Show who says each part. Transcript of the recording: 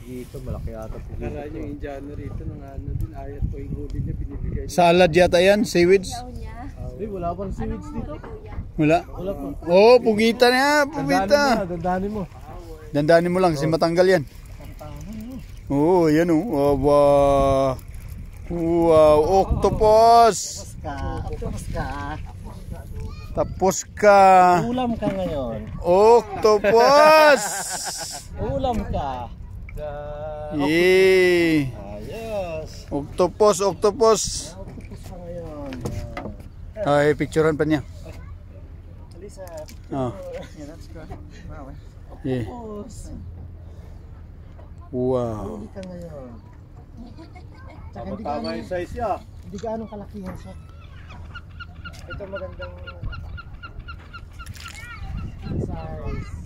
Speaker 1: Dito, malaki ata.
Speaker 2: Kala yung Indiano rito ng ano din, ayat ko yung huli niya binibigay.
Speaker 3: Salad yata yan, seaweeds.
Speaker 1: Hindi, wala pang seaweeds dito.
Speaker 3: Wala?
Speaker 1: Wala pa.
Speaker 3: Oh, pugita na, pugita.
Speaker 1: Dandanin mo.
Speaker 3: Dandanin mo lang kasi matanggal yan. Oh, yan oh. Wow. Wow, octopus.
Speaker 1: Octopus ka.
Speaker 3: Tapos ka.
Speaker 1: Ulam ka ngayon.
Speaker 3: Octopus.
Speaker 1: Ulam ka.
Speaker 3: Yee.
Speaker 1: Ayos.
Speaker 3: Octopus, octopus.
Speaker 1: Octopus ka ngayon.
Speaker 3: Ay, picturean pa niya.
Speaker 1: Alisa.
Speaker 3: Oh.
Speaker 1: Yeah, that's good. Wow.
Speaker 3: Yeah.
Speaker 1: Octopus.
Speaker 3: Wow.
Speaker 1: Huli ka ngayon. Tsaka
Speaker 2: Tama yung size niya.
Speaker 1: Hindi gaano kalakihan siya. Ito magandang size.